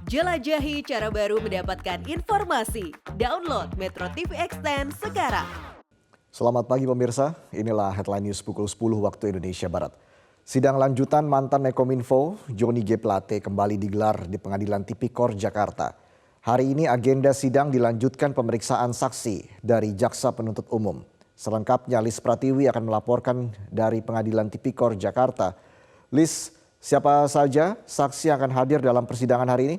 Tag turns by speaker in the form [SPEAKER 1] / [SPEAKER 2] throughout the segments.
[SPEAKER 1] Jelajahi cara baru mendapatkan informasi. Download Metro TV Extend sekarang.
[SPEAKER 2] Selamat pagi pemirsa, inilah headline news pukul 10 waktu Indonesia Barat. Sidang lanjutan mantan Menkominfo, Johnny G. Plate kembali digelar di Pengadilan Tipikor Jakarta. Hari ini agenda sidang dilanjutkan pemeriksaan saksi dari Jaksa Penuntut Umum. Selengkapnya Lis Pratiwi akan melaporkan dari Pengadilan Tipikor Jakarta. Lis, siapa saja saksi yang akan hadir dalam persidangan hari ini?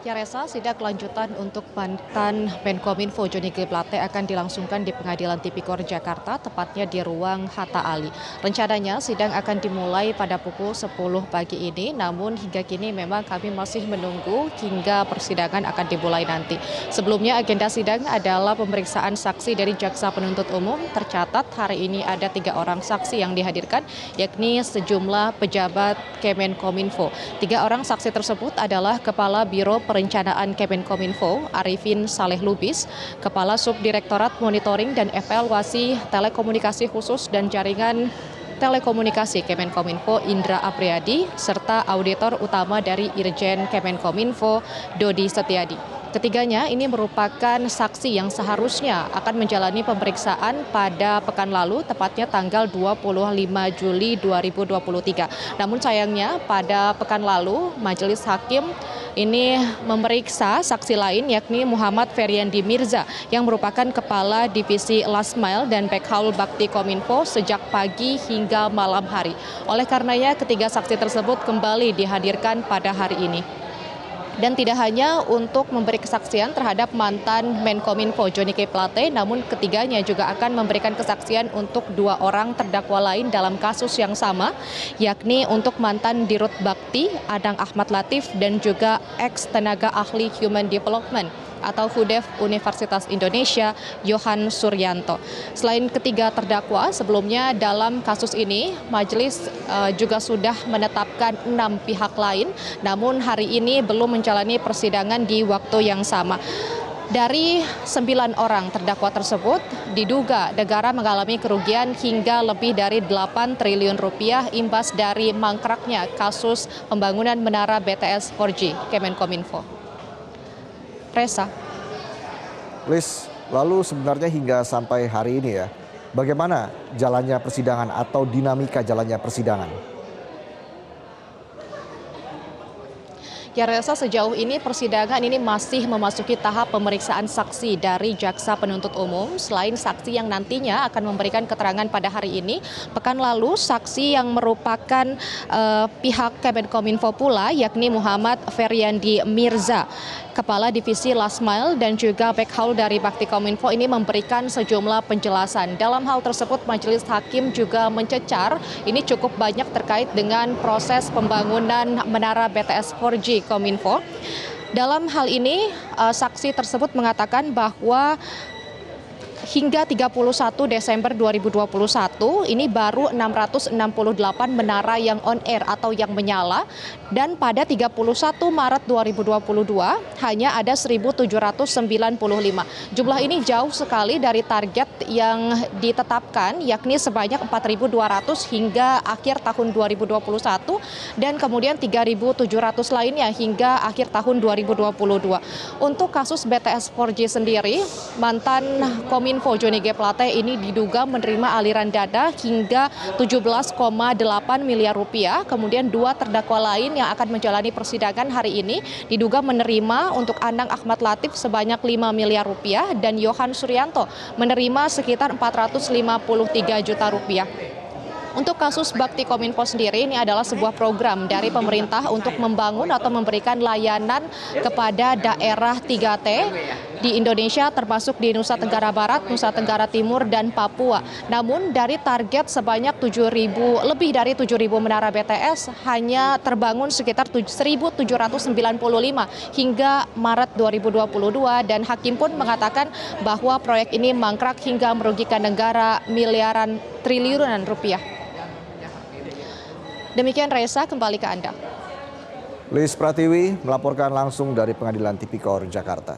[SPEAKER 3] Ya Reza, sidang lanjutan untuk mantan Menkominfo Johnny G. Plate akan dilangsungkan di Pengadilan Tipikor Jakarta, tepatnya di ruang Hatta Ali. Rencananya sidang akan dimulai pada pukul 10 pagi ini, namun hingga kini memang kami masih menunggu hingga persidangan akan dimulai nanti. Sebelumnya agenda sidang adalah pemeriksaan saksi dari Jaksa Penuntut Umum. Tercatat hari ini ada 3 orang saksi yang dihadirkan, yakni sejumlah pejabat Kemenkominfo. 3 orang saksi tersebut adalah Kepala Biro Perencanaan Kemenkominfo Arifin Saleh Lubis, Kepala Subdirektorat Monitoring dan Evaluasi Telekomunikasi Khusus dan Jaringan Telekomunikasi Kemenkominfo Indra Apriyadi, serta auditor utama dari Irjen Kemenkominfo Dodi Setiadi. Ketiganya ini merupakan saksi yang seharusnya akan menjalani pemeriksaan pada pekan lalu, tepatnya tanggal 25 Juli 2023. Namun sayangnya pada pekan lalu Majelis Hakim ini memeriksa saksi lain, yakni Muhammad Feryandi Mirza yang merupakan Kepala Divisi Last Mile dan Backhaul Bakti Kominfo sejak pagi hingga malam hari. Oleh karenanya ketiga saksi tersebut kembali dihadirkan pada hari ini. Dan tidak hanya untuk memberi kesaksian terhadap mantan Menkominfo Johnny G. Plate, namun ketiganya juga akan memberikan kesaksian untuk 2 orang terdakwa lain dalam kasus yang sama, yakni untuk mantan Dirut Bakti Adang Ahmad Latif dan juga ex tenaga ahli Human Development atau HUDEF Universitas Indonesia Yohan Suryanto. Selain ketiga terdakwa, sebelumnya dalam kasus ini majelis juga sudah menetapkan 6 pihak lain, namun hari ini belum menjalani persidangan di waktu yang sama. Dari 9 orang terdakwa tersebut diduga negara mengalami kerugian hingga lebih dari 8 triliun rupiah imbas dari mangkraknya kasus pembangunan menara BTS 4G Kemenkominfo. Reza.
[SPEAKER 2] Lis, lalu sebenarnya hingga sampai hari ini ya, bagaimana jalannya persidangan atau dinamika jalannya persidangan?
[SPEAKER 3] Ya Reza, sejauh ini persidangan ini masih memasuki tahap pemeriksaan saksi dari Jaksa Penuntut Umum. Selain saksi yang nantinya akan memberikan keterangan pada hari ini, pekan lalu saksi yang merupakan pihak Kemenkominfo pula, yakni Muhammad Feryandi Mirza, Kepala Divisi Last Mile dan juga Backhaul dari Bakti Kominfo ini memberikan sejumlah penjelasan. Dalam hal tersebut Majelis Hakim juga mencecar ini cukup banyak terkait dengan proses pembangunan menara BTS 4G Kominfo. Dalam hal ini saksi tersebut mengatakan bahwa hingga 31 Desember 2021 ini baru 668 menara yang on air atau yang menyala, dan pada 31 Maret 2022 hanya ada 1.795. Jumlah ini jauh sekali dari target yang ditetapkan, yakni sebanyak 4.200 hingga akhir tahun 2021 dan kemudian 3.700 lainnya hingga akhir tahun 2022. Untuk kasus BTS 4G sendiri, mantan Kominfo Johnny G. Plate ini diduga menerima aliran dana hingga 17,8 miliar rupiah. Kemudian 2 terdakwa lain yang akan menjalani persidangan hari ini diduga menerima untuk Anang Ahmad Latif sebanyak 5 miliar rupiah dan Yohan Suryanto menerima sekitar 453 juta rupiah. Untuk kasus Bakti Kominfo sendiri, ini adalah sebuah program dari pemerintah untuk membangun atau memberikan layanan kepada daerah 3T di Indonesia, termasuk di Nusa Tenggara Barat, Nusa Tenggara Timur, dan Papua. Namun dari target sebanyak lebih dari 7.000 menara BTS hanya terbangun sekitar 1.795 hingga Maret 2022, dan Hakim pun mengatakan bahwa proyek ini mangkrak hingga merugikan negara miliaran triliunan rupiah. Demikian Reza, kembali ke Anda.
[SPEAKER 2] Lis Pratiwi melaporkan langsung dari Pengadilan Tipikor Jakarta.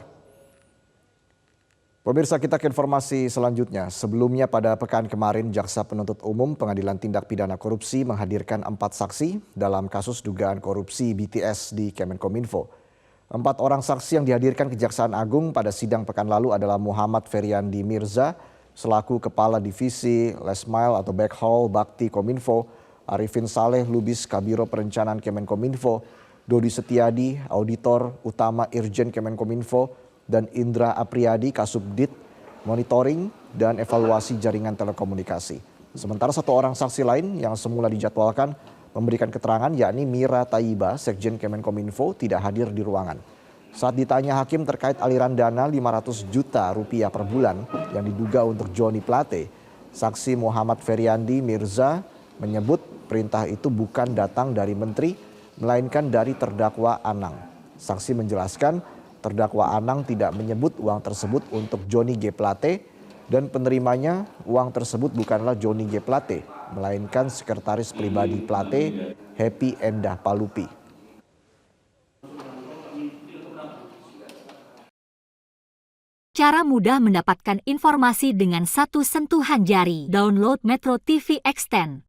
[SPEAKER 2] Pemirsa, kita ke informasi selanjutnya. Sebelumnya pada pekan kemarin, Jaksa Penuntut Umum Pengadilan Tindak Pidana Korupsi menghadirkan 4 saksi dalam kasus dugaan korupsi BTS di Kemenkominfo. 4 orang saksi yang dihadirkan Kejaksaan Agung pada sidang pekan lalu adalah Muhammad Feryandi Mirza, selaku Kepala Divisi Last Mile atau Backhaul Bakti Kominfo, Arifin Saleh Lubis Kabiro Perencanaan Kemenkominfo, Dodi Setiadi, Auditor Utama Irjen Kemenkominfo, dan Indra Apriyadi, Kasubdit Monitoring dan Evaluasi Jaringan Telekomunikasi. Sementara 1 orang saksi lain yang semula dijadwalkan memberikan keterangan, yakni Mira Taiba, Sekjen Kemenkominfo, tidak hadir di ruangan. Saat ditanya hakim terkait aliran dana 500 juta rupiah per bulan yang diduga untuk Johnny Plate, saksi Muhammad Feryandi Mirza menyebut perintah itu bukan datang dari menteri, melainkan dari terdakwa Anang. Saksi menjelaskan terdakwa Anang tidak menyebut uang tersebut untuk Johnny G. Plate dan penerimanya uang tersebut bukanlah Johnny G. Plate, melainkan sekretaris pribadi Plate, Happy Endah Palupi.
[SPEAKER 4] Cara mudah mendapatkan informasi dengan satu sentuhan jari. Download Metro TV Extend.